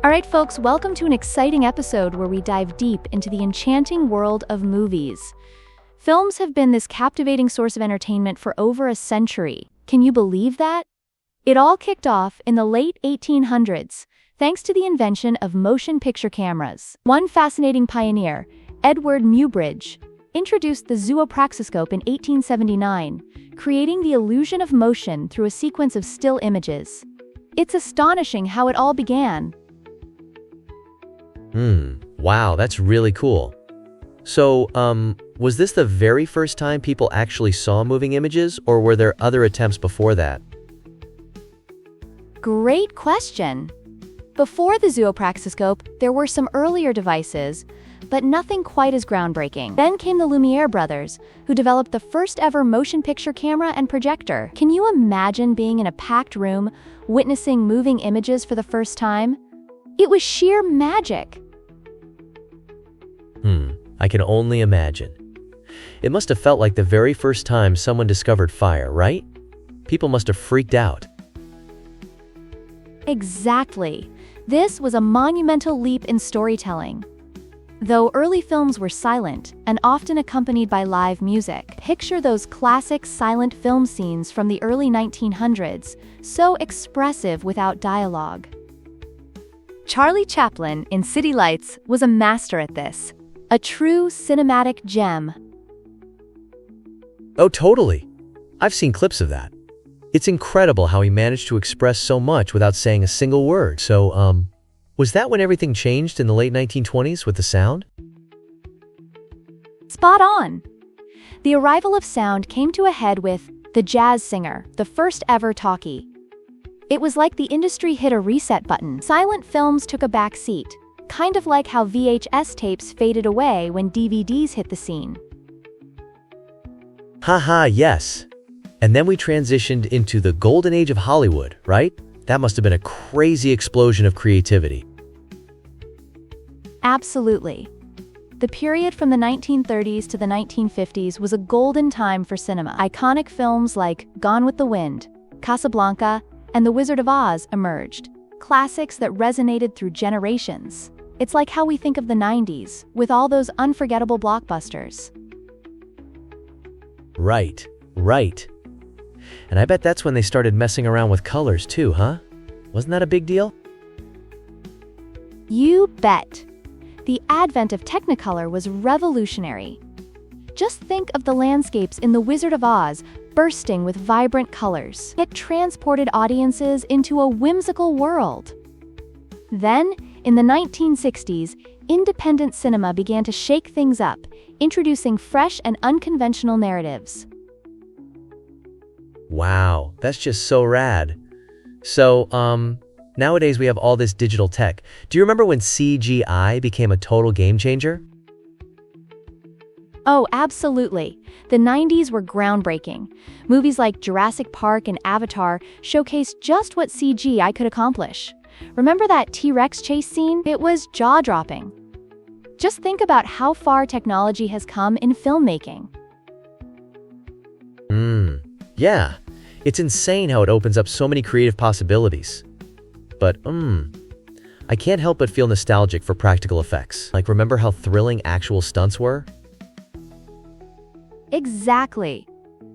Alright folks, welcome to an exciting episode where we dive deep into the enchanting world of movies. Films have been this captivating source of entertainment for over a century. Can you believe that? It all kicked off in the late 1800s, thanks to the invention of motion picture cameras. One fascinating pioneer, Edward Muybridge, introduced the zoopraxiscope in 1879, creating the illusion of motion through a sequence of still images. It's astonishing how it all began. Wow, that's really cool. So, was this the very first time people actually saw moving images, or were there other attempts before that? Great question. Before the zoopraxiscope, there were some earlier devices, but nothing quite as groundbreaking. Then came the Lumiere brothers, who developed the first ever motion picture camera and projector. Can you imagine being in a packed room, witnessing moving images for the first time? It was sheer magic. I can only imagine. It must have felt like the very first time someone discovered fire, right? People must have freaked out. Exactly. This was a monumental leap in storytelling. Though early films were silent and often accompanied by live music, picture those classic silent film scenes from the early 1900s, so expressive without dialogue. Charlie Chaplin in City Lights was a master at this, a true cinematic gem. Oh, totally. I've seen clips of that. It's incredible how he managed to express so much without saying a single word. So, was that when everything changed in the late 1920s with the sound? Spot on! The arrival of sound came to a head with The Jazz Singer, the first ever talkie. It was like the industry hit a reset button. Silent films took a back seat, kind of like how VHS tapes faded away when DVDs hit the scene. Haha, yes. And then we transitioned into the golden age of Hollywood, right? That must have been a crazy explosion of creativity. Absolutely. The period from the 1930s to the 1950s was a golden time for cinema. Iconic films like Gone with the Wind, Casablanca, and The Wizard of Oz emerged, classics that resonated through generations. It's like how we think of the 90s, with all those unforgettable blockbusters. Right. And I bet that's when they started messing around with colors too, huh? Wasn't that a big deal? You bet. The advent of Technicolor was revolutionary. Just think of the landscapes in The Wizard of Oz bursting with vibrant colors. It transported audiences into a whimsical world. Then, in the 1960s, independent cinema began to shake things up, introducing fresh and unconventional narratives. Wow, that's just so rad. So, nowadays we have all this digital tech. Do you remember when CGI became a total game changer? Oh, absolutely. The 90s were groundbreaking. Movies like Jurassic Park and Avatar showcased just what CGI could accomplish. Remember that T-Rex chase scene? It was jaw-dropping. Just think about how far technology has come in filmmaking. Yeah. It's insane how it opens up so many creative possibilities. But, I can't help but feel nostalgic for practical effects. Like, remember how thrilling actual stunts were? Exactly.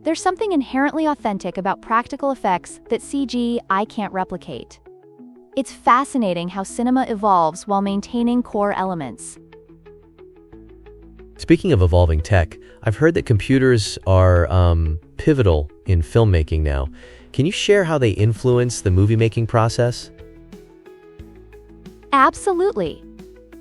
There's something inherently authentic about practical effects that CGI can't replicate. It's fascinating how cinema evolves while maintaining core elements. Speaking of evolving tech, I've heard that computers are, pivotal in filmmaking now. Can you share how they influence the movie-making process? Absolutely.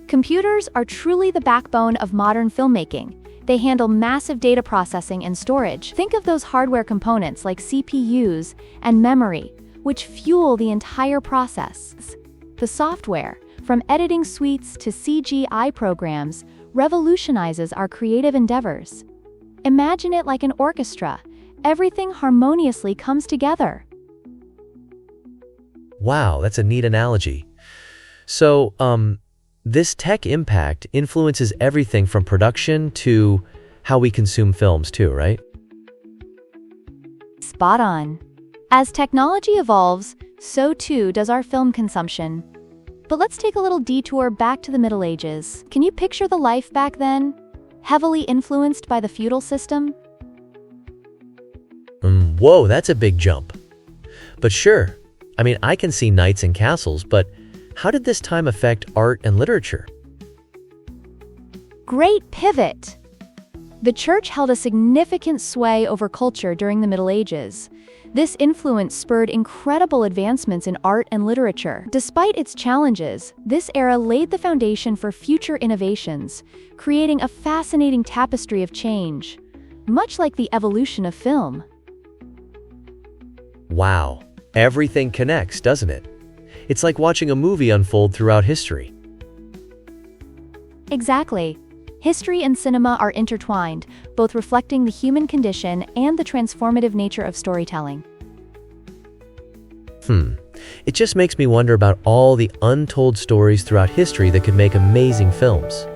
Computers are truly the backbone of modern filmmaking. They handle massive data processing and storage. Think of those hardware components like CPUs and memory, which fuel the entire process. The software, from editing suites to CGI programs, revolutionizes our creative endeavors. Imagine it like an orchestra. Everything harmoniously comes together. Wow, that's a neat analogy. So, this tech impact influences everything from production to how we consume films too, right? Spot on. As technology evolves, so too does our film consumption. But let's take a little detour back to the Middle Ages. Can you picture the life back then? Heavily influenced by the feudal system? Whoa, that's a big jump. But sure, I can see knights and castles, but how did this time affect art and literature? Great pivot! The church held a significant sway over culture during the Middle Ages. This influence spurred incredible advancements in art and literature. Despite its challenges, this era laid the foundation for future innovations, creating a fascinating tapestry of change, much like the evolution of film. Wow, everything connects, doesn't it? It's like watching a movie unfold throughout history. Exactly. History and cinema are intertwined, both reflecting the human condition and the transformative nature of storytelling. It just makes me wonder about all the untold stories throughout history that could make amazing films.